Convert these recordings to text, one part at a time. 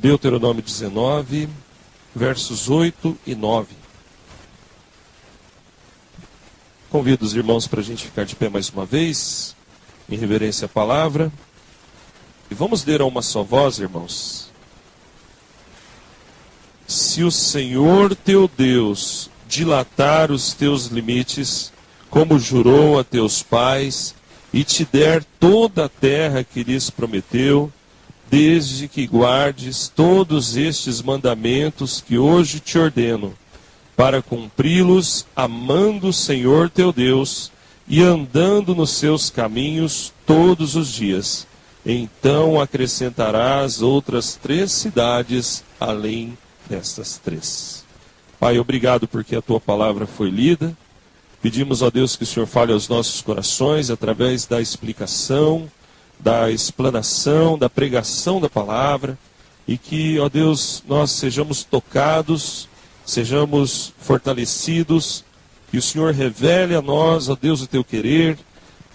Deuteronômio 19, versos 8 e 9. Convido os irmãos para a gente ficar de pé mais uma vez, em reverência à palavra. E vamos ler a uma só voz, irmãos. Se o Senhor teu Deus dilatar os teus limites, como jurou a teus pais, e te der toda a terra que lhes prometeu, desde que guardes todos estes mandamentos que hoje te ordeno, para cumpri-los, amando o Senhor teu Deus e andando nos seus caminhos todos os dias. Então acrescentarás outras 3 cidades além destas 3. Pai, obrigado porque a tua palavra foi lida. Pedimos a Deus que o Senhor fale aos nossos corações através da explicação, da explanação, da pregação da palavra, e que, ó Deus, nós sejamos tocados, sejamos fortalecidos, que o Senhor revele a nós, ó Deus, o teu querer,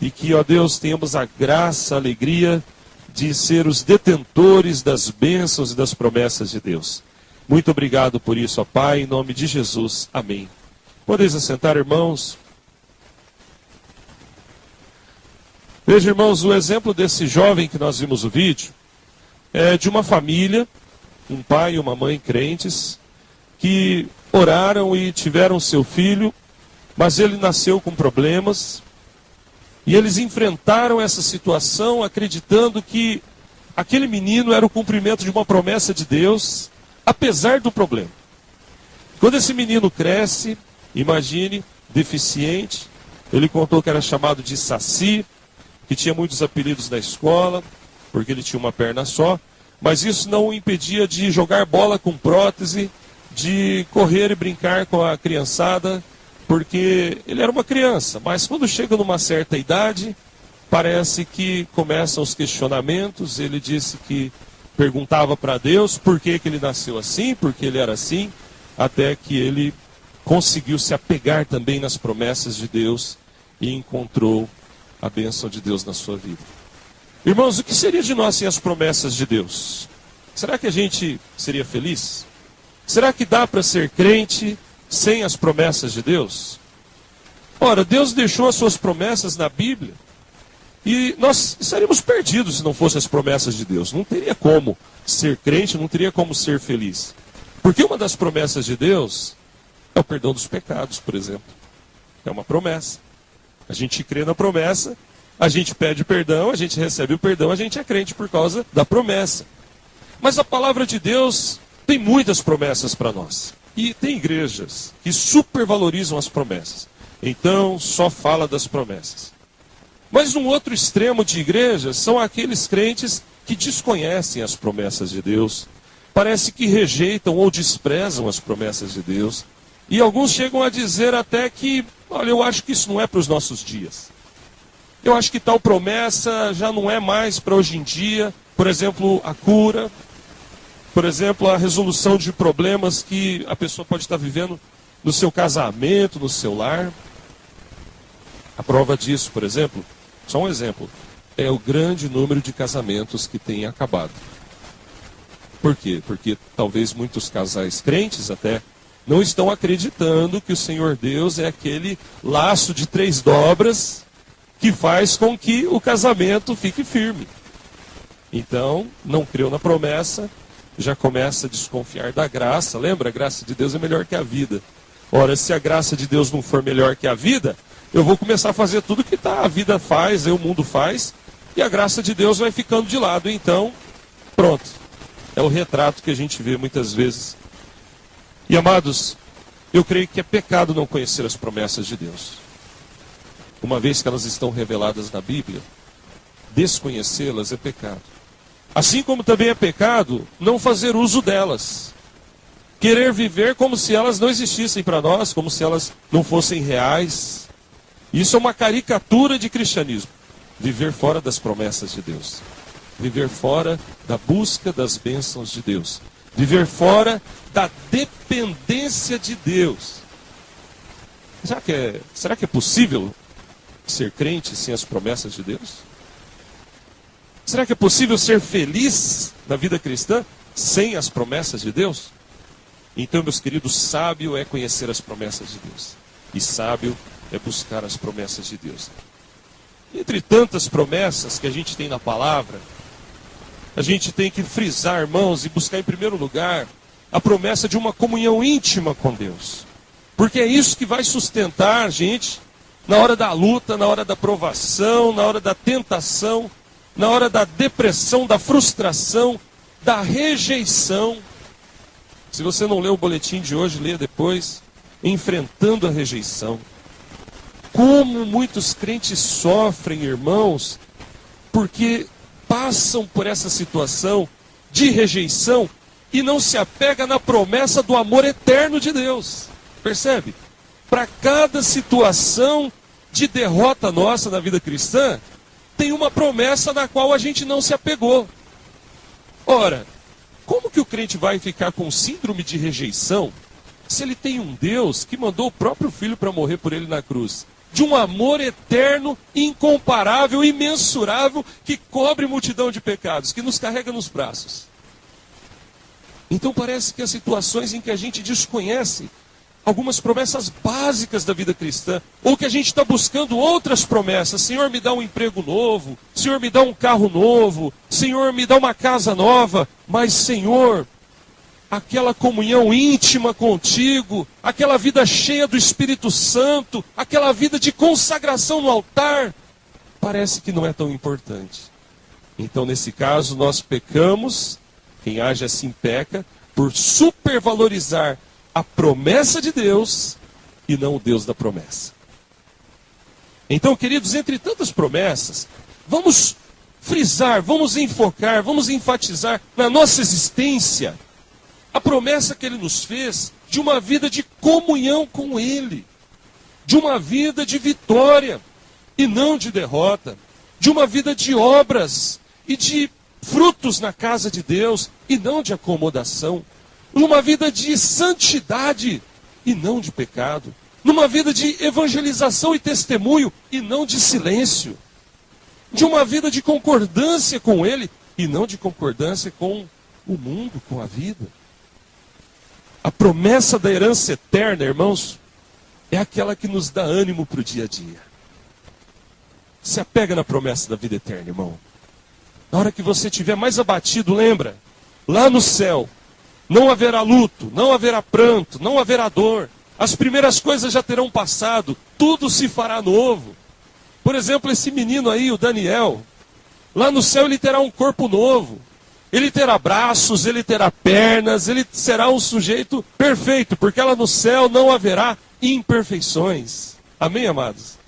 e que, ó Deus, tenhamos a graça, a alegria de ser os detentores das bênçãos e das promessas de Deus. Muito obrigado por isso, ó Pai, em nome de Jesus. Amém. Podeis assentar, irmãos. Veja, irmãos, o exemplo desse jovem que nós vimos o vídeo é de uma família, um pai e uma mãe crentes, que oraram e tiveram seu filho, mas ele nasceu com problemas, e eles enfrentaram essa situação acreditando que aquele menino era o cumprimento de uma promessa de Deus, apesar do problema. Quando esse menino cresce, imagine, deficiente, ele contou que era chamado de Saci, que tinha muitos apelidos na escola, porque ele tinha uma perna só, mas isso não o impedia de jogar bola com prótese, de correr e brincar com a criançada, porque ele era uma criança, mas quando chega numa certa idade, parece que começam os questionamentos. Ele disse que perguntava para Deus por que ele nasceu assim, por que ele era assim, até que ele conseguiu se apegar também nas promessas de Deus e encontrou a bênção de Deus na sua vida. Irmãos, o que seria de nós sem as promessas de Deus? Será que a gente seria feliz? Será que dá para ser crente sem as promessas de Deus? Ora, Deus deixou as suas promessas na Bíblia e nós estaríamos perdidos se não fossem as promessas de Deus. Não teria como ser crente, não teria como ser feliz. Porque uma das promessas de Deus é o perdão dos pecados, por exemplo. É uma promessa. A gente crê na promessa, a gente pede perdão, a gente recebe o perdão, a gente é crente por causa da promessa. Mas a palavra de Deus tem muitas promessas para nós. E tem igrejas que supervalorizam as promessas. Então, só fala das promessas. Mas um outro extremo de igrejas são aqueles crentes que desconhecem as promessas de Deus. Parece que rejeitam ou desprezam as promessas de Deus. E alguns chegam a dizer até que, olha, eu acho que isso não é para os nossos dias. Eu acho que tal promessa já não é mais para hoje em dia. Por exemplo, a cura. Por exemplo, a resolução de problemas que a pessoa pode estar vivendo no seu casamento, no seu lar. A prova disso, por exemplo, só um exemplo, é o grande número de casamentos que tem acabado. Por quê? Porque talvez muitos casais crentes até não estão acreditando que o Senhor Deus é aquele laço de 3 dobras que faz com que o casamento fique firme. Então, não creu na promessa, já começa a desconfiar da graça. Lembra, a graça de Deus é melhor que a vida. Ora, se a graça de Deus não for melhor que a vida, eu vou começar a fazer tudo que a vida faz, o mundo faz, e a graça de Deus vai ficando de lado. Então, pronto. É o retrato que a gente vê muitas vezes. E amados, eu creio que é pecado não conhecer as promessas de Deus. Uma vez que elas estão reveladas na Bíblia, desconhecê-las é pecado. Assim como também é pecado não fazer uso delas. Querer viver como se elas não existissem para nós, como se elas não fossem reais. Isso é uma caricatura de cristianismo. Viver fora das promessas de Deus. Viver fora da busca das bênçãos de Deus. Viver fora da dependência de Deus. Será que é possível ser crente sem as promessas de Deus? Será que é possível ser feliz na vida cristã sem as promessas de Deus? Então, meus queridos, sábio é conhecer as promessas de Deus. E sábio é buscar as promessas de Deus. Entre tantas promessas que a gente tem na palavra, a gente tem que frisar, irmãos, e buscar em primeiro lugar a promessa de uma comunhão íntima com Deus. Porque é isso que vai sustentar a gente na hora da luta, na hora da provação, na hora da tentação, na hora da depressão, da frustração, da rejeição. Se você não leu o boletim de hoje, leia depois. Enfrentando a rejeição. Como muitos crentes sofrem, irmãos, porque passam por essa situação de rejeição e não se apega na promessa do amor eterno de Deus. Percebe? Para cada situação de derrota nossa na vida cristã, tem uma promessa na qual a gente não se apegou. Ora, como que o crente vai ficar com síndrome de rejeição se ele tem um Deus que mandou o próprio Filho para morrer por ele na cruz? De um amor eterno, incomparável, imensurável, que cobre multidão de pecados, que nos carrega nos braços. Então parece que as situações em que a gente desconhece algumas promessas básicas da vida cristã, ou que a gente está buscando outras promessas. Senhor, me dá um emprego novo. Senhor, me dá um carro novo. Senhor, me dá uma casa nova. Mas, Senhor, aquela comunhão íntima contigo, aquela vida cheia do Espírito Santo, aquela vida de consagração no altar, parece que não é tão importante. Então, nesse caso, nós pecamos, quem age assim peca, por supervalorizar a promessa de Deus e não o Deus da promessa. Então, queridos, entre tantas promessas, vamos frisar, vamos enfocar, vamos enfatizar na nossa existência a promessa que Ele nos fez de uma vida de comunhão com Ele, de uma vida de vitória e não de derrota, de uma vida de obras e de frutos na casa de Deus e não de acomodação, numa vida de santidade e não de pecado, numa vida de evangelização e testemunho e não de silêncio, de uma vida de concordância com Ele e não de concordância com o mundo, com a vida. A promessa da herança eterna, irmãos, é aquela que nos dá ânimo para o dia a dia. Se apega na promessa da vida eterna, irmão. Na hora que você estiver mais abatido, lembra, lá no céu, não haverá luto, não haverá pranto, não haverá dor. As primeiras coisas já terão passado, tudo se fará novo. Por exemplo, esse menino aí, o Daniel, lá no céu ele terá um corpo novo. Ele terá braços, ele terá pernas, ele será um sujeito perfeito, porque lá no céu não haverá imperfeições. Amém, amados?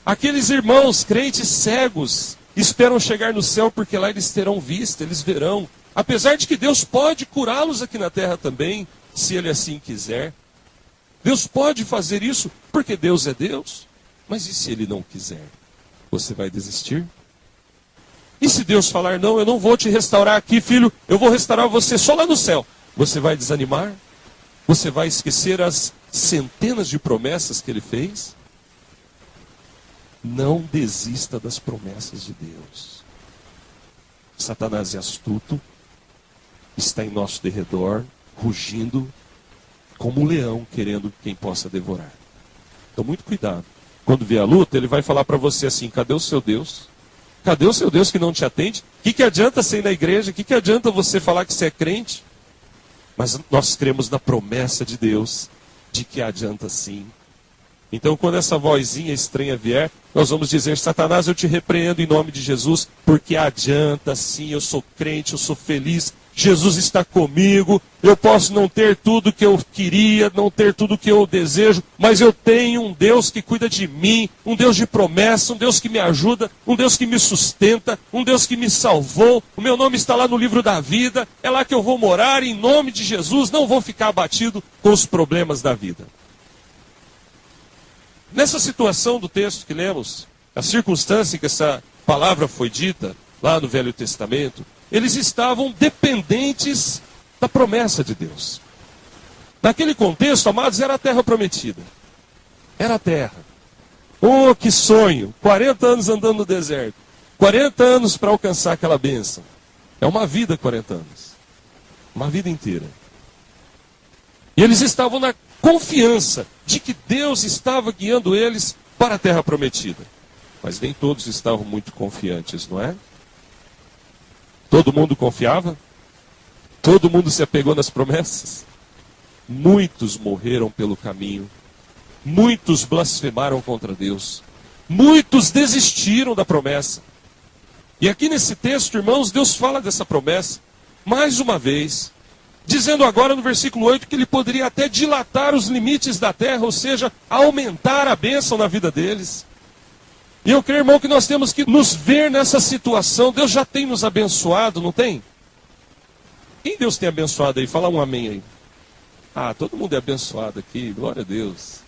Aqueles irmãos crentes cegos esperam chegar no céu porque lá eles terão vista, eles verão. Apesar de que Deus pode curá-los aqui na terra também, se Ele assim quiser. Deus pode fazer isso porque Deus é Deus. Mas e se Ele não quiser? Você vai desistir? E se Deus falar, não, eu não vou te restaurar aqui, filho, eu vou restaurar você só lá no céu. Você vai desanimar? Você vai esquecer as centenas de promessas que Ele fez? Não desista das promessas de Deus. Satanás é astuto, está em nosso derredor, rugindo como um leão, querendo quem possa devorar. Então, muito cuidado. Quando vier a luta, ele vai falar para você assim, cadê o seu Deus? Cadê o seu Deus que não te atende? O que adianta você ir na igreja? O que adianta você falar que você é crente? Mas nós cremos na promessa de Deus, de que adianta sim. Então, quando essa vozinha estranha vier, nós vamos dizer, Satanás, eu te repreendo em nome de Jesus, porque adianta sim, eu sou crente, eu sou feliz, Jesus está comigo, eu posso não ter tudo que eu queria, não ter tudo que eu desejo, mas eu tenho um Deus que cuida de mim, um Deus de promessa, um Deus que me ajuda, um Deus que me sustenta, um Deus que me salvou, o meu nome está lá no livro da vida, é lá que eu vou morar, em nome de Jesus, não vou ficar abatido com os problemas da vida. Nessa situação do texto que lemos, a circunstância em que essa palavra foi dita, lá no Velho Testamento, eles estavam dependentes da promessa de Deus. Naquele contexto, amados, era a terra prometida. Era a terra. Oh, que sonho! 40 anos andando no deserto. 40 anos para alcançar aquela bênção. É uma vida 40 anos. Uma vida inteira. E eles estavam na confiança de que Deus estava guiando eles para a terra prometida. Mas nem todos estavam muito confiantes, não é? Todo mundo confiava? Todo mundo se apegou nas promessas? Muitos morreram pelo caminho. Muitos blasfemaram contra Deus. Muitos desistiram da promessa. E aqui nesse texto, irmãos, Deus fala dessa promessa, mais uma vez, dizendo agora no versículo 8 que ele poderia até dilatar os limites da terra, ou seja, aumentar a bênção na vida deles. E eu creio, irmão, que nós temos que nos ver nessa situação. Deus já tem nos abençoado, não tem? Quem Deus tem abençoado aí? Fala um amém aí. Ah, todo mundo é abençoado aqui, glória a Deus.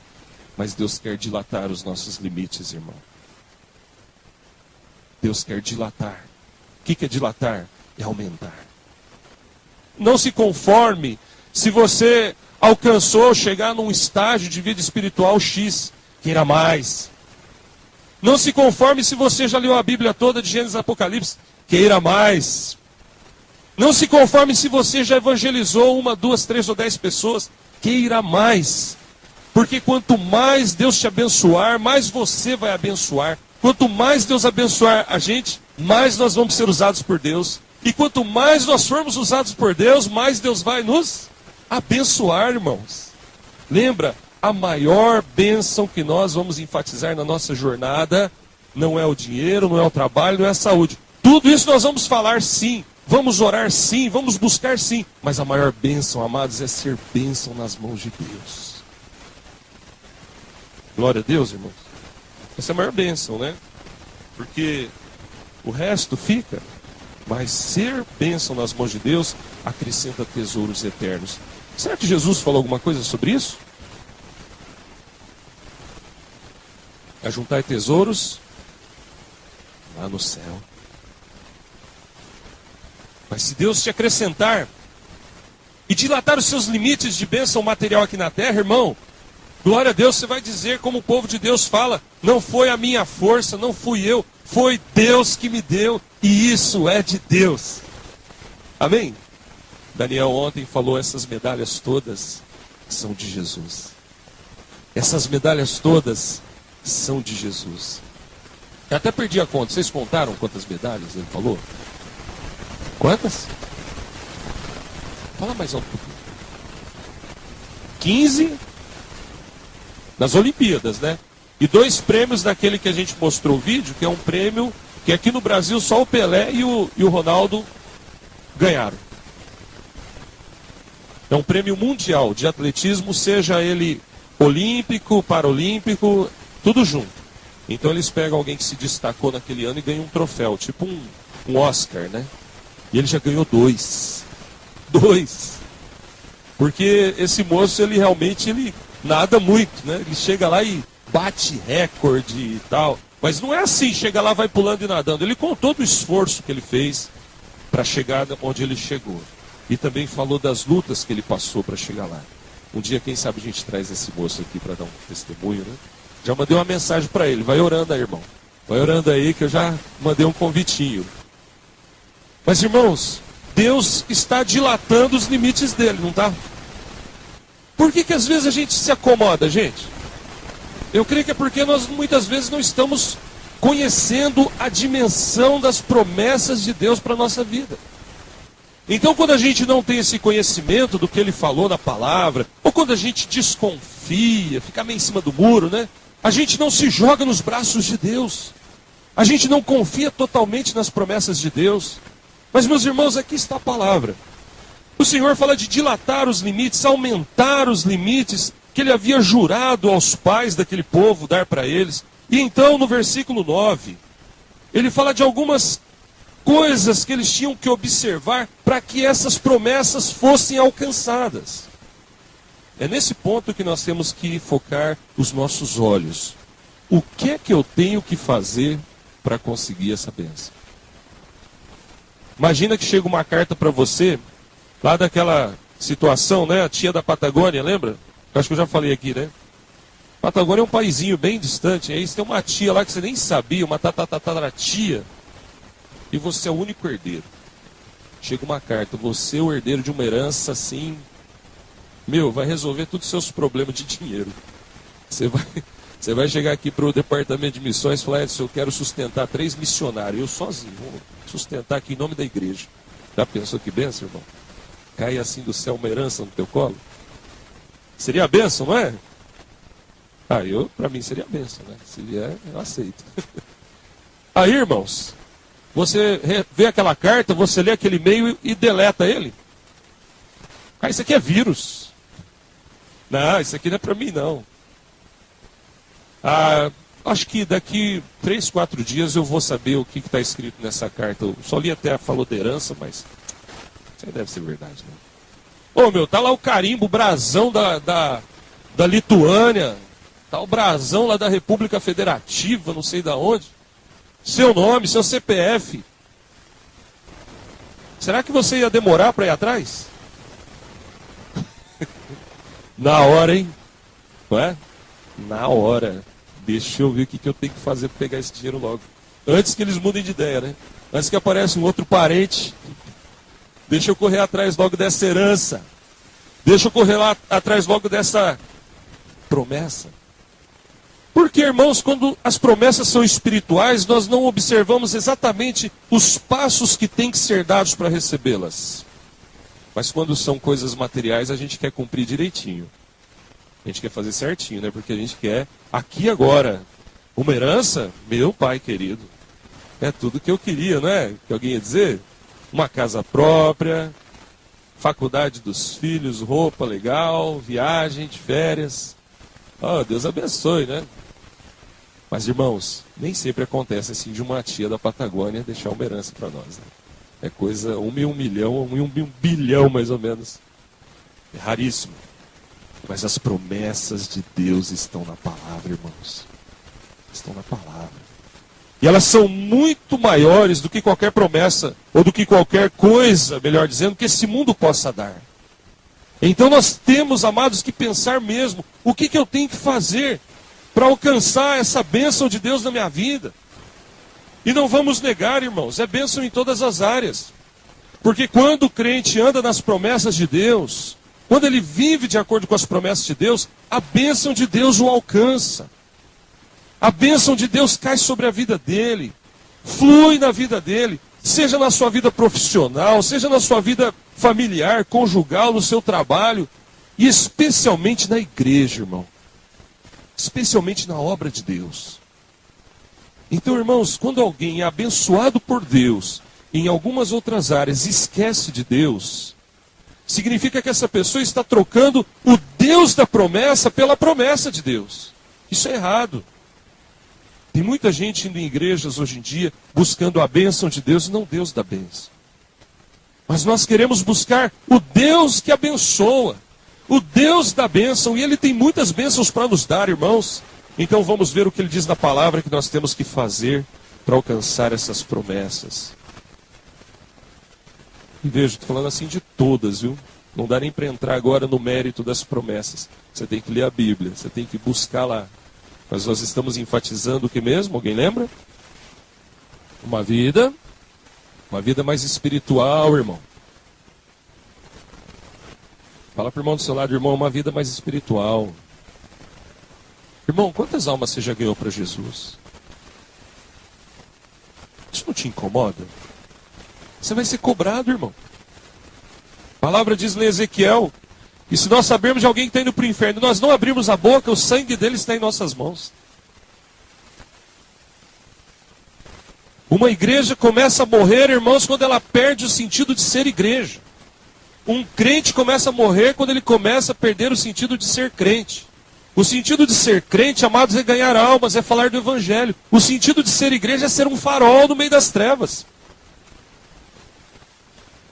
Mas Deus quer dilatar os nossos limites, irmão. Deus quer dilatar. O que é dilatar? É aumentar. Não se conforme se você alcançou chegar num estágio de vida espiritual X. Queira mais. Não se conforme se você já leu a Bíblia toda de Gênesis e Apocalipse. Queira mais. Não se conforme se você já evangelizou 1, 2, 3 ou 10 pessoas. Queira mais. Porque quanto mais Deus te abençoar, mais você vai abençoar. Quanto mais Deus abençoar a gente, mais nós vamos ser usados por Deus. E quanto mais nós formos usados por Deus, mais Deus vai nos abençoar, irmãos. Lembra, a maior bênção que nós vamos enfatizar na nossa jornada não é o dinheiro, não é o trabalho, não é a saúde. Tudo isso nós vamos falar sim, vamos orar sim, vamos buscar sim. Mas a maior bênção, amados, é ser bênção nas mãos de Deus. Glória a Deus, irmãos. Essa é a maior bênção, né? Porque o resto fica. Mas ser bênção nas mãos de Deus acrescenta tesouros eternos. Será que Jesus falou alguma coisa sobre isso? Ajuntar tesouros lá no céu. Mas se Deus te acrescentar e dilatar os seus limites de bênção material aqui na terra, irmão, glória a Deus, você vai dizer como o povo de Deus fala, não foi a minha força, não fui eu, foi Deus que me deu, e isso é de Deus. Amém? Daniel ontem falou, essas medalhas todas são de Jesus. Essas medalhas todas são de Jesus. Eu até perdi a conta, vocês contaram quantas medalhas ele falou? Quantas? Fala mais alto. 15 nas Olimpíadas, né? E 2 prêmios daquele que a gente mostrou o vídeo, que é um prêmio que aqui no Brasil só o Pelé e o Ronaldo ganharam. É um prêmio mundial de atletismo, seja ele olímpico, paralímpico, tudo junto. Então eles pegam alguém que se destacou naquele ano e ganham um troféu, tipo um Oscar, né? E ele já ganhou 2. 2. Porque esse moço, ele realmente nada muito, né? Ele chega lá e bate recorde e tal. Mas não é assim, chega lá, vai pulando e nadando. Ele contou do esforço que ele fez para chegar onde ele chegou. E também falou das lutas que ele passou para chegar lá. Um dia, quem sabe, a gente traz esse moço aqui para dar um testemunho, né? Já mandei uma mensagem para ele. Vai orando aí, irmão. Vai orando aí que eu já mandei um convitinho. Mas, irmãos, Deus está dilatando os limites dele, não está? Por que às vezes a gente se acomoda, gente? Eu creio que é porque nós muitas vezes não estamos conhecendo a dimensão das promessas de Deus para a nossa vida. Então, quando a gente não tem esse conhecimento do que ele falou na palavra, ou quando a gente desconfia, fica meio em cima do muro, né? A gente não se joga nos braços de Deus. A gente não confia totalmente nas promessas de Deus. Mas, meus irmãos, aqui está a palavra. O Senhor fala de dilatar os limites, aumentar os limites que ele havia jurado aos pais daquele povo dar para eles. E então, no versículo 9, ele fala de algumas coisas que eles tinham que observar para que essas promessas fossem alcançadas. É nesse ponto que nós temos que focar os nossos olhos. O que é que eu tenho que fazer para conseguir essa bênção? Imagina que chega uma carta para você, lá daquela situação, né? A tia da Patagônia, lembra? Eu acho que eu já falei aqui, né? Patagônia é um paizinho bem distante. Aí você tem uma tia lá que você nem sabia, uma tia, e você é o único herdeiro. chega uma carta, você é o herdeiro de uma herança assim, vai resolver todos os seus problemas de dinheiro. Você vai chegar aqui para o departamento de missões e falar, Edson, eu quero sustentar 3 missionários, eu sozinho, vou sustentar aqui em nome da igreja. Já pensou que bênção, irmão? Cai assim do céu uma herança no teu colo? Seria a bênção, não é? Para mim seria a bênção, né? Se vier, eu aceito. Aí, irmãos, você vê aquela carta, você lê aquele e-mail e deleta ele. Isso aqui é vírus. Não, isso aqui não é para mim, não. Acho que daqui 3, 4 dias eu vou saber o que está escrito nessa carta. Eu só li até falou de herança, mas isso aí deve ser verdade, né? Tá lá o carimbo, o brasão da Lituânia, tá o brasão lá da República Federativa, não sei da onde. Seu nome, seu CPF. Será que você ia demorar para ir atrás? Na hora, hein? Não é? Na hora. Deixa eu ver o que eu tenho que fazer para pegar esse dinheiro logo. Antes que eles mudem de ideia, né? Antes que apareça um outro parente. Deixa eu correr atrás logo dessa herança. Deixa eu correr lá atrás logo dessa promessa. Porque, irmãos, quando as promessas são espirituais, nós não observamos exatamente os passos que têm que ser dados para recebê-las. Mas quando são coisas materiais, a gente quer cumprir direitinho. A gente quer fazer certinho, né? Porque a gente quer, aqui agora, uma herança, meu pai querido. É tudo que eu queria, não é? Que alguém ia dizer? Uma casa própria, faculdade dos filhos, roupa legal, viagem de férias. Deus abençoe, né? Mas, irmãos, nem sempre acontece assim de uma tia da Patagônia deixar uma herança para nós. Né? É coisa 1 em 1 milhão, 1 em 1 bilhão mais ou menos. É raríssimo. Mas as promessas de Deus estão na palavra, irmãos. Estão na palavra. E elas são muito maiores do que qualquer promessa, ou do que qualquer coisa, melhor dizendo, que esse mundo possa dar. Então nós temos, amados, que pensar mesmo, o que eu tenho que fazer para alcançar essa bênção de Deus na minha vida. E não vamos negar, irmãos, é bênção em todas as áreas. Porque quando o crente anda nas promessas de Deus, quando ele vive de acordo com as promessas de Deus, a bênção de Deus o alcança. A bênção de Deus cai sobre a vida dele, flui na vida dele, seja na sua vida profissional, seja na sua vida familiar, conjugal, no seu trabalho, e especialmente na igreja, irmão. Especialmente na obra de Deus. Então, irmãos, quando alguém é abençoado por Deus, em algumas outras áreas, esquece de Deus, significa que essa pessoa está trocando o Deus da promessa pela promessa de Deus. Isso é errado. Tem muita gente indo em igrejas hoje em dia buscando a bênção de Deus e não Deus da bênção. Mas nós queremos buscar o Deus que abençoa, o Deus da bênção, e Ele tem muitas bênçãos para nos dar, irmãos. Então vamos ver o que Ele diz na palavra que nós temos que fazer para alcançar essas promessas. E veja, estou falando assim de todas, viu? Não dá nem para entrar agora no mérito das promessas. Você tem que ler a Bíblia, você tem que buscar lá. Mas nós estamos enfatizando o que mesmo? Alguém lembra? Uma vida mais espiritual, irmão. Fala para o irmão do seu lado, irmão, uma vida mais espiritual. Irmão, quantas almas você já ganhou para Jesus? Isso não te incomoda? Você vai ser cobrado, irmão. A palavra diz em Ezequiel, e se nós sabermos de alguém que está indo para o inferno, nós não abrimos a boca, o sangue dele está em nossas mãos. Uma igreja começa a morrer, irmãos, quando ela perde o sentido de ser igreja. Um crente começa a morrer quando ele começa a perder o sentido de ser crente. O sentido de ser crente, amados, é ganhar almas, é falar do evangelho. O sentido de ser igreja é ser um farol no meio das trevas.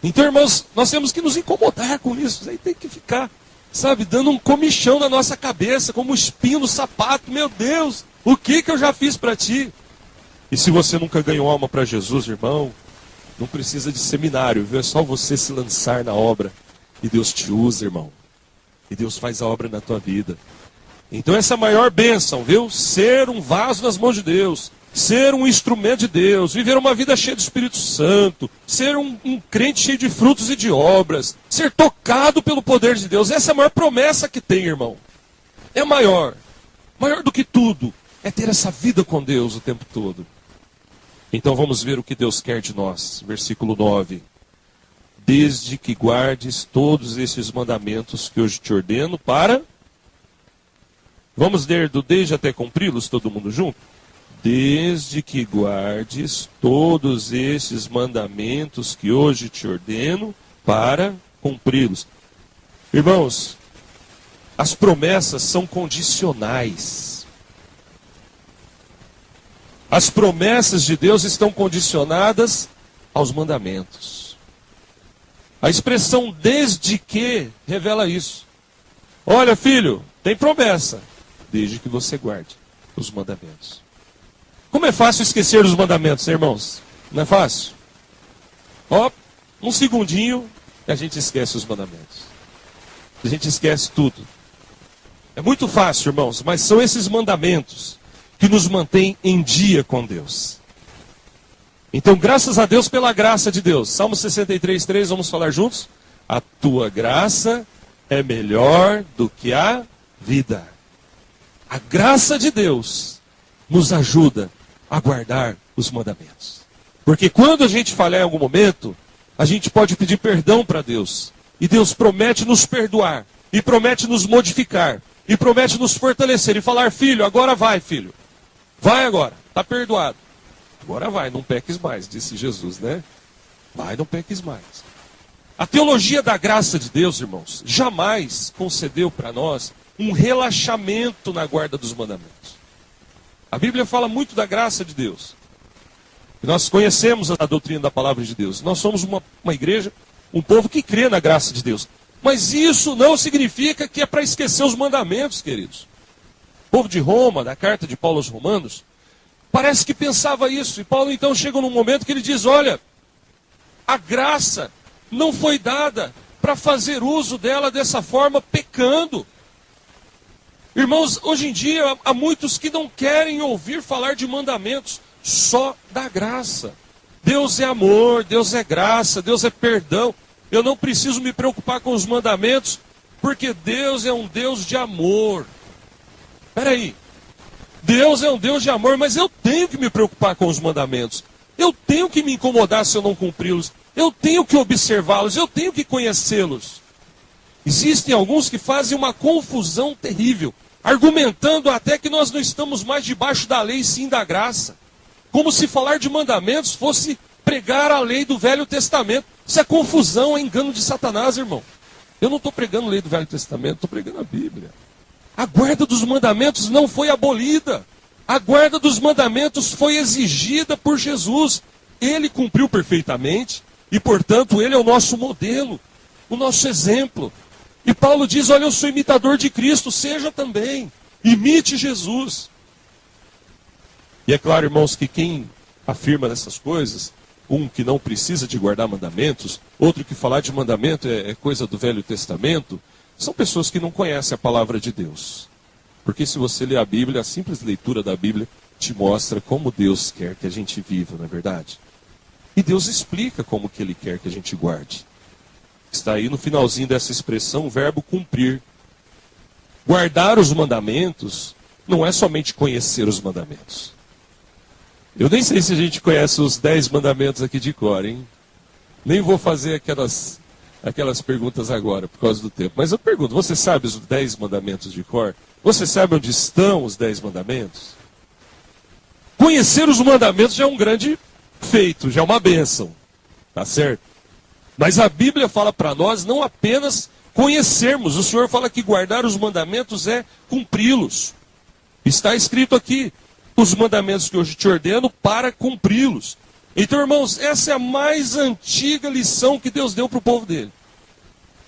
Então, irmãos, nós temos que nos incomodar com isso. Aí tem que ficar, sabe, dando um comichão na nossa cabeça, como um espinho no sapato. Meu Deus, o que eu já fiz para ti? E se você nunca ganhou alma para Jesus, irmão, não precisa de seminário, viu? É só você se lançar na obra. E Deus te usa, irmão. E Deus faz a obra na tua vida. Então essa é a maior bênção, viu? Ser um vaso nas mãos de Deus. ser um instrumento de Deus, viver uma vida cheia do Espírito Santo, ser um crente cheio de frutos e de obras, ser tocado pelo poder de Deus. Essa é a maior promessa que tem, irmão. É maior do que tudo, é ter essa vida com Deus o tempo todo. Então vamos ver o que Deus quer de nós. Versículo 9. Desde que guardes todos esses mandamentos que hoje te ordeno para... Vamos ler do desde até cumpri-los, todo mundo junto? Desde que guardes todos esses mandamentos que hoje te ordeno para cumpri-los. Irmãos, as promessas são condicionais. As promessas de Deus estão condicionadas aos mandamentos. A expressão desde que revela isso. Olha, filho, tem promessa, desde que você guarde os mandamentos. Como é fácil esquecer os mandamentos, irmãos? Não é fácil? Ó, um segundinho e a gente esquece os mandamentos. A gente esquece tudo. É muito fácil, irmãos, mas são esses mandamentos que nos mantêm em dia com Deus. Então, graças a Deus pela graça de Deus. Salmo 63:3, vamos falar juntos? A tua graça é melhor do que a vida. A graça de Deus nos ajuda a guardar os mandamentos. Porque quando a gente falhar em algum momento, a gente pode pedir perdão para Deus. E Deus promete nos perdoar. E promete nos modificar. E promete nos fortalecer. E falar, filho, agora vai, filho. Vai agora, está perdoado. Agora vai, não peques mais, disse Jesus, né? Vai, não peques mais. A teologia da graça de Deus, irmãos, jamais concedeu para nós um relaxamento na guarda dos mandamentos. A Bíblia fala muito da graça de Deus. E nós conhecemos a doutrina da palavra de Deus. Nós somos uma igreja, um povo que crê na graça de Deus. Mas isso não significa que é para esquecer os mandamentos, queridos. O povo de Roma, da carta de Paulo aos Romanos, parece que pensava isso. E Paulo então chega num momento que ele diz, olha, a graça não foi dada para fazer uso dela dessa forma pecando. Irmãos, hoje em dia há muitos que não querem ouvir falar de mandamentos, só da graça. Deus é amor, Deus é graça, Deus é perdão. Eu não preciso me preocupar com os mandamentos, porque Deus é um Deus de amor. Espera aí. Deus é um Deus de amor, mas eu tenho que me preocupar com os mandamentos. Eu tenho que me incomodar se eu não cumpri-los. Eu tenho que observá-los, eu tenho que conhecê-los. Existem alguns que fazem uma confusão terrível, argumentando até que nós não estamos mais debaixo da lei, sim da graça. Como se falar de mandamentos fosse pregar a lei do Velho Testamento. Isso é confusão, é engano de Satanás, irmão. Eu não estou pregando a lei do Velho Testamento, estou pregando a Bíblia. A guarda dos mandamentos não foi abolida. A guarda dos mandamentos foi exigida por Jesus. Ele cumpriu perfeitamente e, portanto, ele é o nosso modelo, o nosso exemplo. E Paulo diz, olha, eu sou imitador de Cristo, seja também. Imite Jesus. E é claro, irmãos, que quem afirma dessas coisas, um que não precisa de guardar mandamentos, outro que falar de mandamento é coisa do Velho Testamento, são pessoas que não conhecem a palavra de Deus. Porque se você ler a Bíblia, a simples leitura da Bíblia te mostra como Deus quer que a gente viva, não é verdade? E Deus explica como que Ele quer que a gente guarde. Está aí no finalzinho dessa expressão o verbo cumprir. Guardar os mandamentos não é somente conhecer os mandamentos. Eu nem sei se a gente conhece os 10 mandamentos aqui de cor, hein? Nem vou fazer aquelas perguntas agora, por causa do tempo. Mas eu pergunto, você sabe os 10 mandamentos de cor? Você sabe onde estão os 10 mandamentos? Conhecer os mandamentos já é um grande feito, já é uma bênção. Tá certo? Mas a Bíblia fala para nós não apenas conhecermos. O Senhor fala que guardar os mandamentos é cumpri-los. Está escrito aqui, os mandamentos que hoje te ordeno para cumpri-los. Então, irmãos, essa é a mais antiga lição que Deus deu para o povo dele.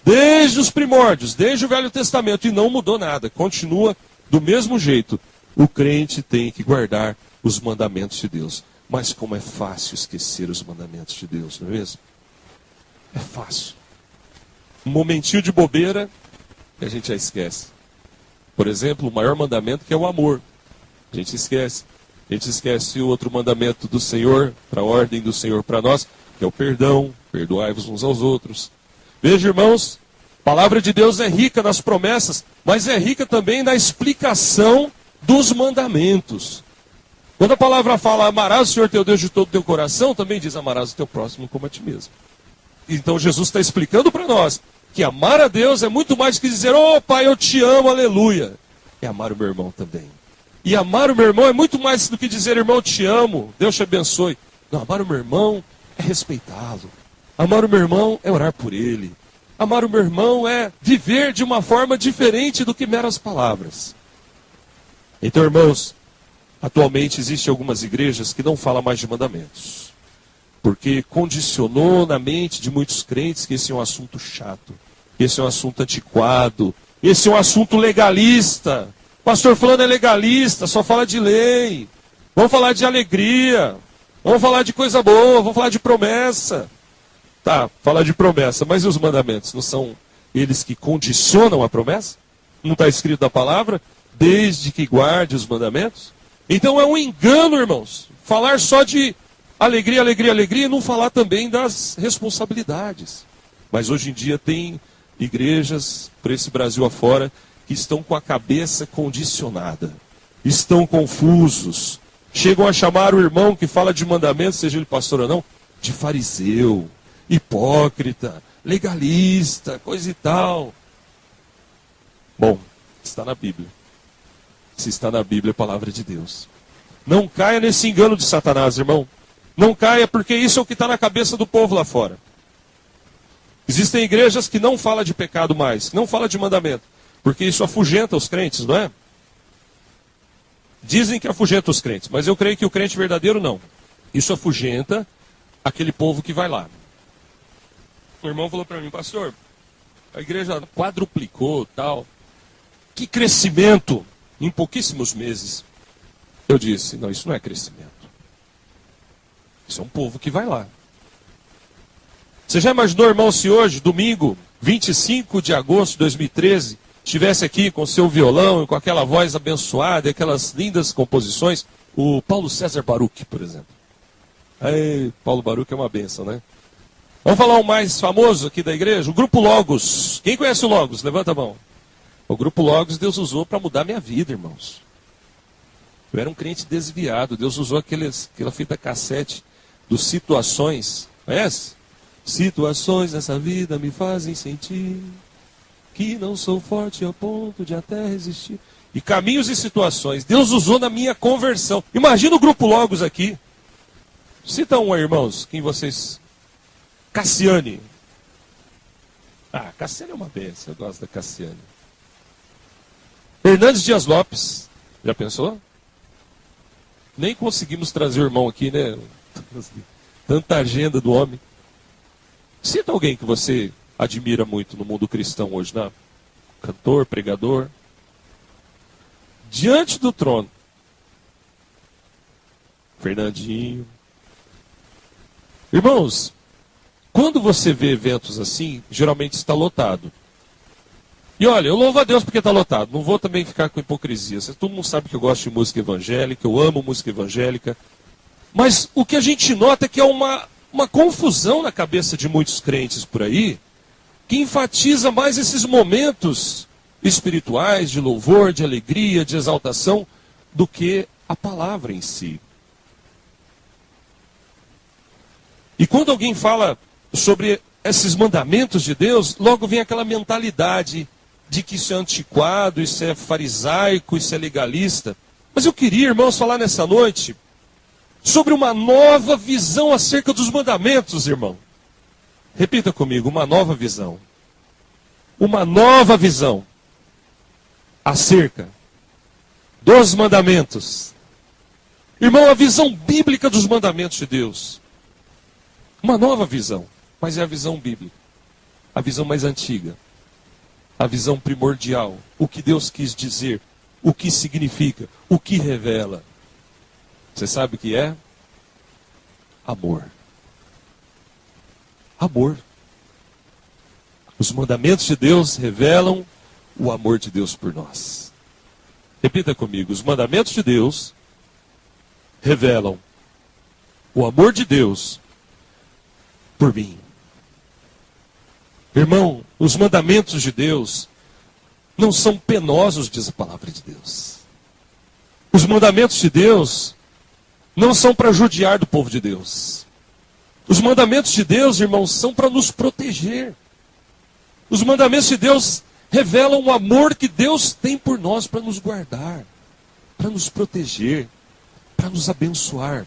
Desde os primórdios, desde o Velho Testamento, e não mudou nada. Continua do mesmo jeito. O crente tem que guardar os mandamentos de Deus. Mas como é fácil esquecer os mandamentos de Deus, não é mesmo? É fácil. Um momentinho de bobeira e a gente já esquece. Por exemplo, o maior mandamento que é o amor. A gente esquece. A gente esquece o outro mandamento do Senhor, para a ordem do Senhor para nós, que é o perdão, perdoai-vos uns aos outros. Veja, irmãos, a palavra de Deus é rica nas promessas, mas é rica também na explicação dos mandamentos. Quando a palavra fala, amarás o Senhor teu Deus de todo o teu coração, também diz, amarás o teu próximo como a ti mesmo. Então Jesus está explicando para nós que amar a Deus é muito mais que dizer, oh Pai, eu te amo, aleluia. É amar o meu irmão também. E amar o meu irmão é muito mais do que dizer, irmão, eu te amo, Deus te abençoe. Não, amar o meu irmão é respeitá-lo. Amar o meu irmão é orar por ele. Amar o meu irmão é viver de uma forma diferente do que meras palavras. Então, irmãos, atualmente existem algumas igrejas que não falam mais de mandamentos. Porque condicionou na mente de muitos crentes que esse é um assunto chato, que esse é um assunto antiquado, esse é um assunto legalista. Pastor fulano é legalista, só fala de lei. Vamos falar de alegria, vamos falar de coisa boa, vamos falar de promessa. Tá, falar de promessa, mas e os mandamentos? Não são eles que condicionam a promessa? Não está escrito na palavra? Desde que guarde os mandamentos? Então é um engano, irmãos, falar só de alegria, alegria, alegria, e não falar também das responsabilidades. Mas hoje em dia tem igrejas, por esse Brasil afora, que estão com a cabeça condicionada. Estão confusos. Chegam a chamar o irmão que fala de mandamentos, seja ele pastor ou não, de fariseu, hipócrita, legalista, coisa e tal. Bom, está na Bíblia. Se está na Bíblia, é a palavra de Deus. Não caia nesse engano de Satanás, irmão. Não caia, porque isso é o que está na cabeça do povo lá fora. Existem igrejas que não falam de pecado mais, não falam de mandamento, porque isso afugenta os crentes, não é? Dizem que afugenta os crentes, mas eu creio que o crente verdadeiro não. Isso afugenta aquele povo que vai lá. O irmão falou para mim, pastor, a igreja quadruplicou, tal. Que crescimento em pouquíssimos meses. Eu disse, não, isso não é crescimento. Isso é um povo que vai lá. Você já imaginou, irmão, se hoje, domingo, 25 de agosto de 2013, estivesse aqui com seu violão e com aquela voz abençoada, aquelas lindas composições, o Paulo César Baruch, por exemplo. Ei, Paulo Baruch é uma bênção, né? Vamos falar o mais famoso aqui da igreja, o Grupo Logos. Quem conhece o Logos? Levanta a mão. O Grupo Logos Deus usou para mudar minha vida, irmãos. Eu era um crente desviado, Deus usou aquela fita cassete dos Situações, conhece? Situações nessa vida me fazem sentir que não sou forte ao ponto de até resistir. E caminhos e situações, Deus usou na minha conversão. Imagina o Grupo Logos aqui. Cita um aí, irmãos, quem vocês... Cassiane. Ah, Cassiane é uma benção, eu gosto da Cassiane. Hernandes Dias Lopes, já pensou? Nem conseguimos trazer o irmão aqui, né? Tanta agenda do homem. Cita alguém que você admira muito no mundo cristão hoje, né? Cantor, pregador. Diante do trono. Fernandinho. Irmãos, quando você vê eventos assim, geralmente está lotado. E olha, eu louvo a Deus porque está lotado. Não vou também ficar com hipocrisia. Todo mundo sabe que eu gosto de música evangélica, eu amo música evangélica. Mas o que a gente nota é que é uma confusão na cabeça de muitos crentes por aí, que enfatiza mais esses momentos espirituais, de louvor, de alegria, de exaltação, do que a palavra em si. E quando alguém fala sobre esses mandamentos de Deus, logo vem aquela mentalidade de que isso é antiquado, isso é farisaico, isso é legalista. Mas eu queria, irmãos, falar nessa noite sobre uma nova visão acerca dos mandamentos, irmão. Repita comigo, uma nova visão. Uma nova visão acerca dos mandamentos. Irmão, a visão bíblica dos mandamentos de Deus. Uma nova visão, mas é a visão bíblica. A visão mais antiga. A visão primordial. O que Deus quis dizer. O que significa. O que revela. Você sabe o que é? Amor. Amor. Os mandamentos de Deus revelam o amor de Deus por nós. Repita comigo. Os mandamentos de Deus revelam o amor de Deus por mim. Irmão, os mandamentos de Deus não são penosos, diz a palavra de Deus. Os mandamentos de Deus não são para judiar do povo de Deus. Os mandamentos de Deus, irmãos, são para nos proteger. Os mandamentos de Deus revelam o amor que Deus tem por nós para nos guardar, para nos proteger, para nos abençoar.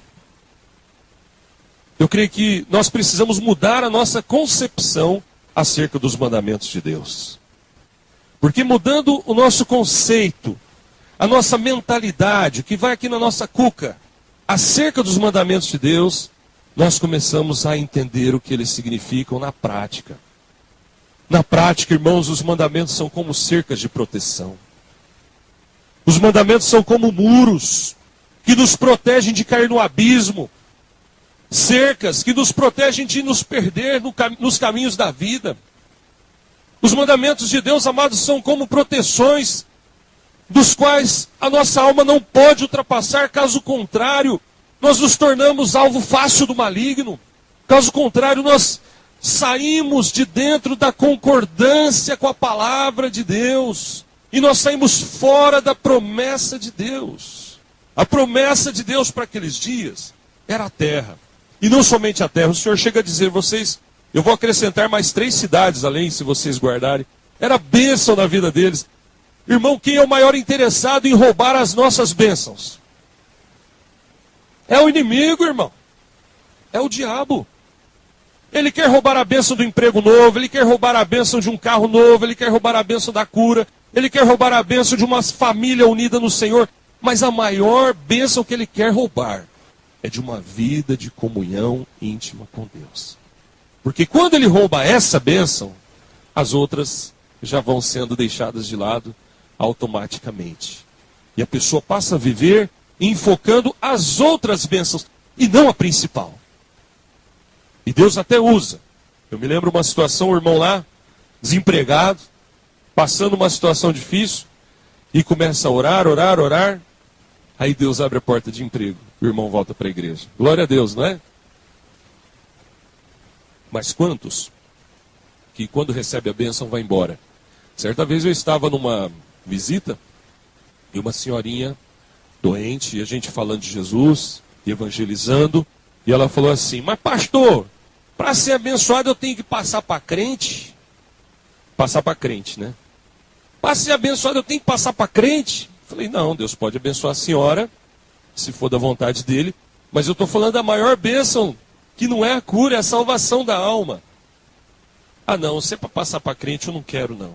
Eu creio que nós precisamos mudar a nossa concepção acerca dos mandamentos de Deus. Porque mudando o nosso conceito, a nossa mentalidade, que vai aqui na nossa cuca, acerca dos mandamentos de Deus, nós começamos a entender o que eles significam na prática. Na prática, irmãos, os mandamentos são como cercas de proteção. Os mandamentos são como muros que nos protegem de cair no abismo. Cercas que nos protegem de nos perder nos caminhos da vida. Os mandamentos de Deus, amados, são como proteções dos quais a nossa alma não pode ultrapassar, caso contrário, nós nos tornamos alvo fácil do maligno. Caso contrário, nós saímos de dentro da concordância com a palavra de Deus. E nós saímos fora da promessa de Deus. A promessa de Deus para aqueles dias era a terra. E não somente a terra. O Senhor chega a dizer, vocês, eu vou acrescentar mais 3 cidades além, se vocês guardarem. Era bênção na vida deles. Irmão, quem é o maior interessado em roubar as nossas bênçãos? É o inimigo, irmão. É o diabo. Ele quer roubar a bênção do emprego novo, ele quer roubar a bênção de um carro novo, ele quer roubar a bênção da cura, ele quer roubar a bênção de uma família unida no Senhor. Mas a maior bênção que ele quer roubar é de uma vida de comunhão íntima com Deus. Porque quando ele rouba essa bênção, as outras já vão sendo deixadas de lado automaticamente. E a pessoa passa a viver enfocando as outras bênçãos e não a principal. E Deus até usa. Eu me lembro uma situação, o irmão lá, desempregado, passando uma situação difícil, e começa a orar, orar, orar. Aí Deus abre a porta de emprego. O irmão volta para a igreja. Glória a Deus, não é? Mas quantos que quando recebe a bênção vai embora? Certa vez eu estava numa visita e uma senhorinha doente, e a gente falando de Jesus, evangelizando, e ela falou assim, mas pastor, para ser abençoado eu tenho que passar para crente? Passar para crente, né? Para ser abençoado eu tenho que passar para crente? Falei, não, Deus pode abençoar a senhora, se for da vontade dele, mas eu estou falando da maior bênção, que não é a cura, é a salvação da alma. Ah não, se é para passar para crente eu não quero não.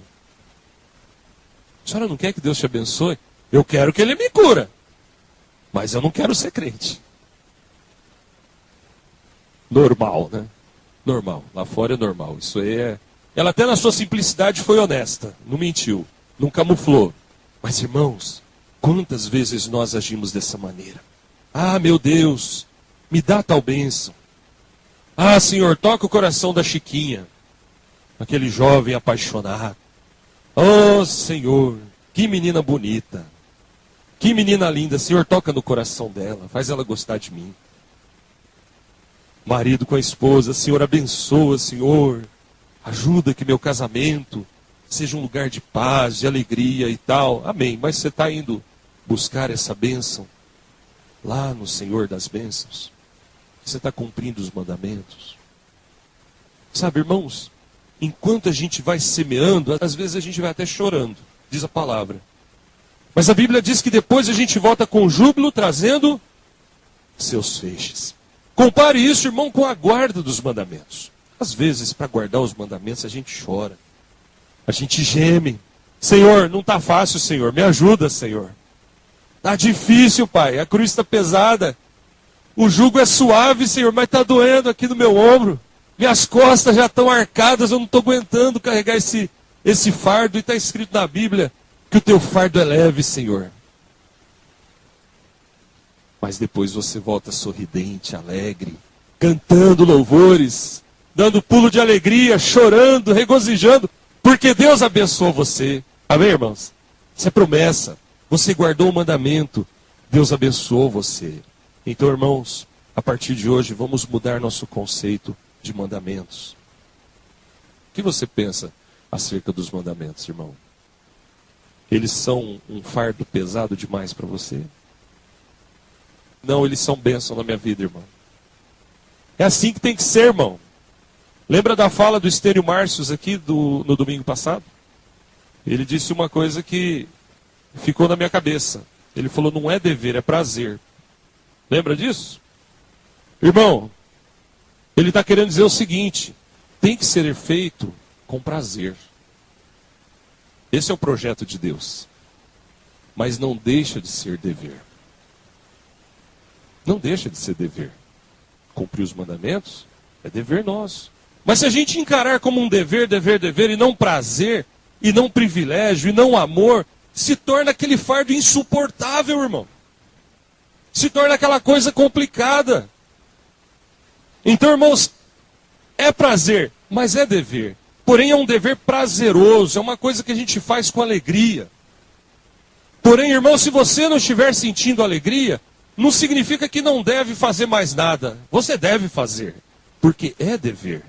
A senhora não quer que Deus te abençoe? Eu quero que ele me cura, mas eu não quero ser crente. Normal, né? Normal, lá fora é normal, isso aí é... Ela até na sua simplicidade foi honesta, não mentiu, não camuflou. Mas irmãos, quantas vezes nós agimos dessa maneira? Ah, meu Deus, me dá tal bênção. Ah, Senhor, toca o coração da Chiquinha, aquele jovem apaixonado. Oh, Senhor, que menina bonita, que menina linda. Senhor, toca no coração dela, faz ela gostar de mim. Marido com a esposa, Senhor, abençoa, Senhor, ajuda que meu casamento seja um lugar de paz, de alegria e tal. Amém. Mas você está indo buscar essa bênção lá no Senhor das bênçãos? Você está cumprindo os mandamentos? Sabe, irmãos, enquanto a gente vai semeando, às vezes a gente vai até chorando, diz a palavra. Mas a Bíblia diz que depois a gente volta com júbilo, trazendo seus feixes. Compare isso, irmão, com a guarda dos mandamentos. Às vezes, para guardar os mandamentos, a gente chora. A gente geme. Senhor, não está fácil, Senhor. Me ajuda, Senhor. Está difícil, Pai. A cruz está pesada. O jugo é suave, Senhor, mas está doendo aqui no meu ombro. Minhas costas já estão arcadas. Eu não estou aguentando carregar esse fardo. E está escrito na Bíblia que o teu fardo é leve, Senhor. Mas depois você volta sorridente, alegre, cantando louvores, dando pulo de alegria, chorando, regozijando, porque Deus abençoou você. Amém, irmãos? Isso é promessa. Você guardou o mandamento, Deus abençoou você. Então, irmãos, a partir de hoje vamos mudar nosso conceito de mandamentos. O que você pensa acerca dos mandamentos, irmão? Eles são um fardo pesado demais para você? Não, eles são bênção na minha vida, irmão. É assim que tem que ser, irmão. Lembra da fala do Estênio Márcios aqui no domingo passado? Ele disse uma coisa que ficou na minha cabeça. Ele falou, não é dever, é prazer. Lembra disso? Irmão, ele está querendo dizer o seguinte, tem que ser feito com prazer. Esse é o projeto de Deus. Mas não deixa de ser dever. Não deixa de ser dever. Cumprir os mandamentos é dever nosso. Mas se a gente encarar como um dever, e não prazer, e não privilégio, e não amor, se torna aquele fardo insuportável, irmão. Se torna aquela coisa complicada. Então, irmãos, é prazer, mas é dever. Porém, é um dever prazeroso, é uma coisa que a gente faz com alegria. Porém, irmão, se você não estiver sentindo alegria, não significa que não deve fazer mais nada. Você deve fazer, porque é dever.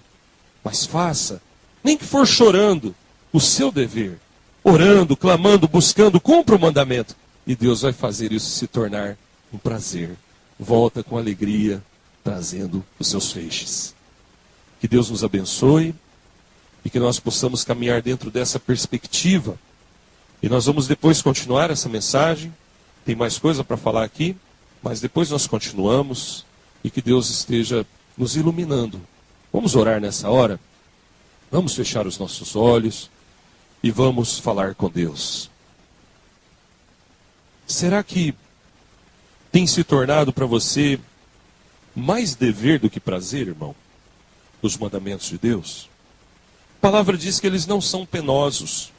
Mas faça, nem que for chorando, o seu dever. Orando, clamando, buscando, cumpra o mandamento. E Deus vai fazer isso se tornar um prazer. Volta com alegria, trazendo os seus feixes. Que Deus nos abençoe e que nós possamos caminhar dentro dessa perspectiva. E nós vamos depois continuar essa mensagem. Tem mais coisa para falar aqui, mas depois nós continuamos e que Deus esteja nos iluminando. Vamos orar nessa hora? Vamos fechar os nossos olhos e vamos falar com Deus. Será que tem se tornado para você mais dever do que prazer, irmão? Os mandamentos de Deus? A palavra diz que eles não são penosos.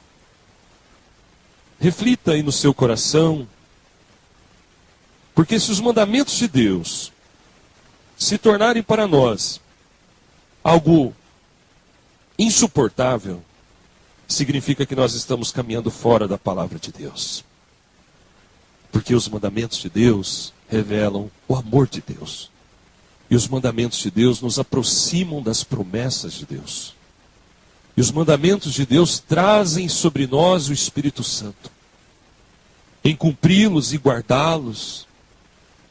Reflita aí no seu coração, porque se os mandamentos de Deus se tornarem para nós algo insuportável, significa que nós estamos caminhando fora da palavra de Deus. Porque os mandamentos de Deus revelam o amor de Deus. E os mandamentos de Deus nos aproximam das promessas de Deus. E os mandamentos de Deus trazem sobre nós o Espírito Santo. Em cumpri-los e guardá-los,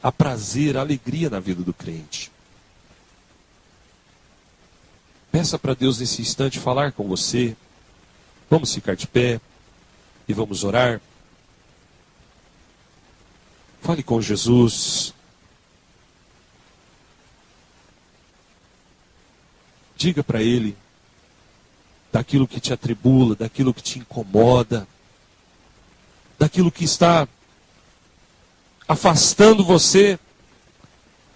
há prazer, há alegria na vida do crente. Peça para Deus nesse instante falar com você. Vamos ficar de pé e vamos orar. Fale com Jesus. Diga para Ele daquilo que te atribula, daquilo que te incomoda, daquilo que está afastando você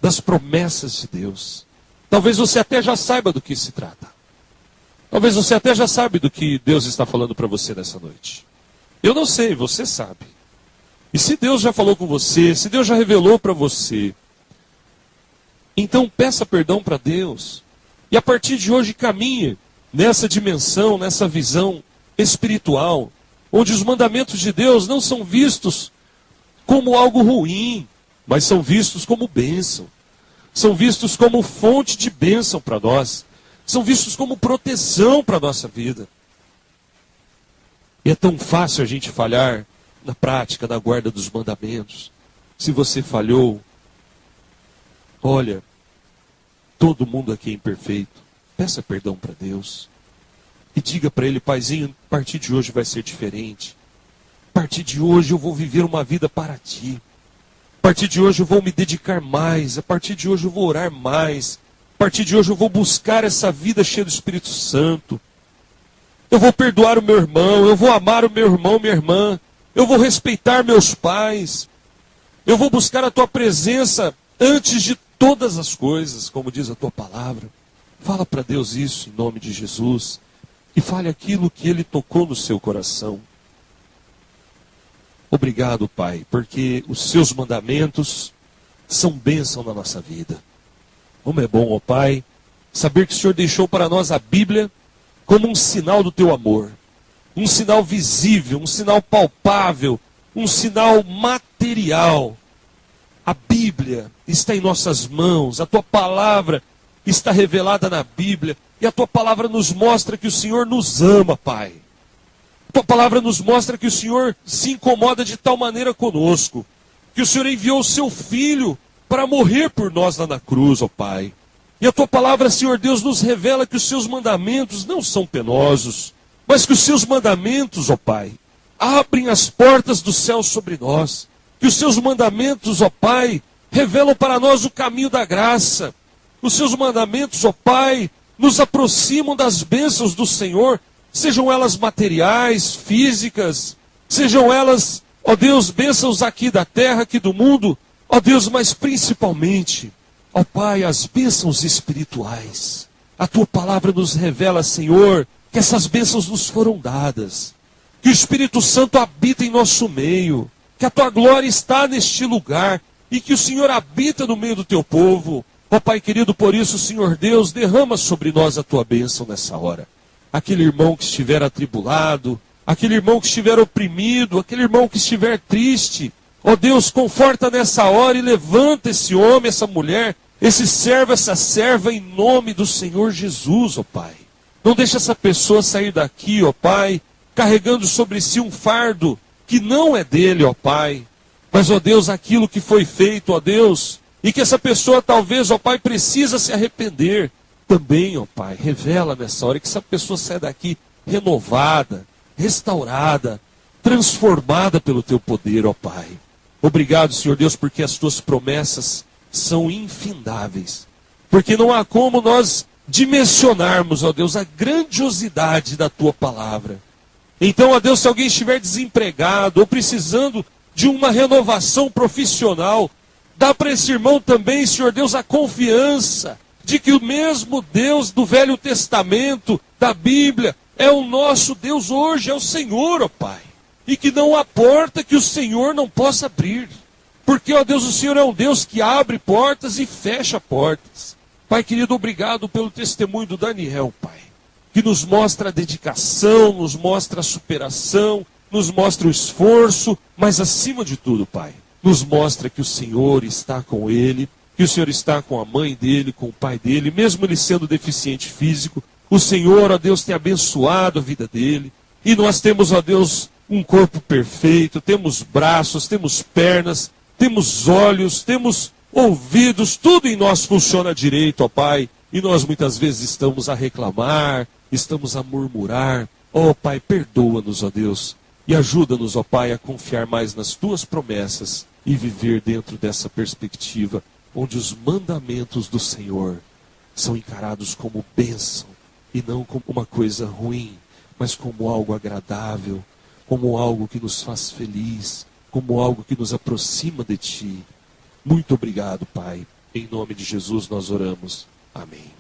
das promessas de Deus. Talvez você até já saiba do que se trata. Talvez você até já sabe do que Deus está falando para você nessa noite. Eu não sei, você sabe. E se Deus já falou com você, se Deus já revelou para você, então peça perdão para Deus. E a partir de hoje caminhe nessa dimensão, nessa visão espiritual, onde os mandamentos de Deus não são vistos como algo ruim, mas são vistos como bênção. São vistos como fonte de bênção para nós. São vistos como proteção para a nossa vida. E é tão fácil a gente falhar na prática, na guarda dos mandamentos. Se você falhou, olha, todo mundo aqui é imperfeito. Peça perdão para Deus. E diga para Ele, Paizinho, a partir de hoje vai ser diferente. A partir de hoje eu vou viver uma vida para Ti. A partir de hoje eu vou me dedicar mais. A partir de hoje eu vou orar mais. A partir de hoje eu vou buscar essa vida cheia do Espírito Santo. Eu vou perdoar o meu irmão. Eu vou amar o meu irmão, minha irmã. Eu vou respeitar meus pais. Eu vou buscar a Tua presença antes de todas as coisas, como diz a Tua palavra. Fala para Deus isso em nome de Jesus. E fale aquilo que Ele tocou no seu coração. Obrigado, Pai, porque os seus mandamentos são bênção na nossa vida. Como é bom, ó Pai, saber que o Senhor deixou para nós a Bíblia como um sinal do Teu amor. Um sinal visível, um sinal palpável, um sinal material. A Bíblia Bíblia está em nossas mãos, a tua palavra está revelada na Bíblia, e a tua palavra nos mostra que o Senhor nos ama, Pai. A tua palavra nos mostra que o Senhor se incomoda de tal maneira conosco, que o Senhor enviou o seu Filho para morrer por nós lá na cruz, ó Pai. E a tua palavra, Senhor Deus, nos revela que os seus mandamentos não são penosos, mas que os seus mandamentos, ó Pai, abrem as portas do céu sobre nós. Que os seus mandamentos, ó Pai, revelam para nós o caminho da graça. Os seus mandamentos, ó Pai, nos aproximam das bênçãos do Senhor, sejam elas materiais, físicas, sejam elas, ó Deus, bênçãos aqui da terra, aqui do mundo, ó Deus, mas principalmente, ó Pai, as bênçãos espirituais. A tua palavra nos revela, Senhor, que essas bênçãos nos foram dadas, que o Espírito Santo habita em nosso meio, que a tua glória está neste lugar e que o Senhor habita no meio do teu povo. Ó Pai querido, por isso, Senhor Deus, derrama sobre nós a tua bênção nessa hora. Aquele irmão que estiver atribulado, aquele irmão que estiver oprimido, aquele irmão que estiver triste, ó Deus, conforta nessa hora e levanta esse homem, essa mulher, esse servo, essa serva, em nome do Senhor Jesus, ó Pai. Não deixa essa pessoa sair daqui, ó Pai, carregando sobre si um fardo que não é dele, ó Pai. Mas, ó Deus, aquilo que foi feito, ó Deus, e que essa pessoa talvez, ó Pai, precisa se arrepender. Também, ó Pai, revela nessa hora que essa pessoa saia daqui renovada, restaurada, transformada pelo teu poder, ó Pai. Obrigado, Senhor Deus, porque as tuas promessas são infindáveis. Porque não há como nós dimensionarmos, ó Deus, a grandiosidade da tua palavra. Então, ó Deus, se alguém estiver desempregado ou precisando de uma renovação profissional, dá para esse irmão também, Senhor Deus, a confiança de que o mesmo Deus do Velho Testamento, da Bíblia, é o nosso Deus hoje, é o Senhor, ó Pai. E que não há porta que o Senhor não possa abrir. Porque, ó Deus, o Senhor é um Deus que abre portas e fecha portas. Pai querido, obrigado pelo testemunho do Daniel, Pai, que nos mostra a dedicação, nos mostra a superação, nos mostra o esforço, mas acima de tudo, Pai, nos mostra que o Senhor está com ele, que o Senhor está com a mãe dele, com o pai dele, mesmo ele sendo deficiente físico. O Senhor, ó Deus, tem abençoado a vida dele. E nós temos, ó Deus, um corpo perfeito, temos braços, temos pernas, temos olhos, temos ouvidos, tudo em nós funciona direito, ó Pai. E nós muitas vezes estamos a reclamar, estamos a murmurar. Ó Pai, perdoa-nos, ó Deus, e ajuda-nos, ó Pai, a confiar mais nas tuas promessas e viver dentro dessa perspectiva, onde os mandamentos do Senhor são encarados como bênção e não como uma coisa ruim, mas como algo agradável, como algo que nos faz feliz, como algo que nos aproxima de Ti. Muito obrigado, Pai. Em nome de Jesus nós oramos. Amém.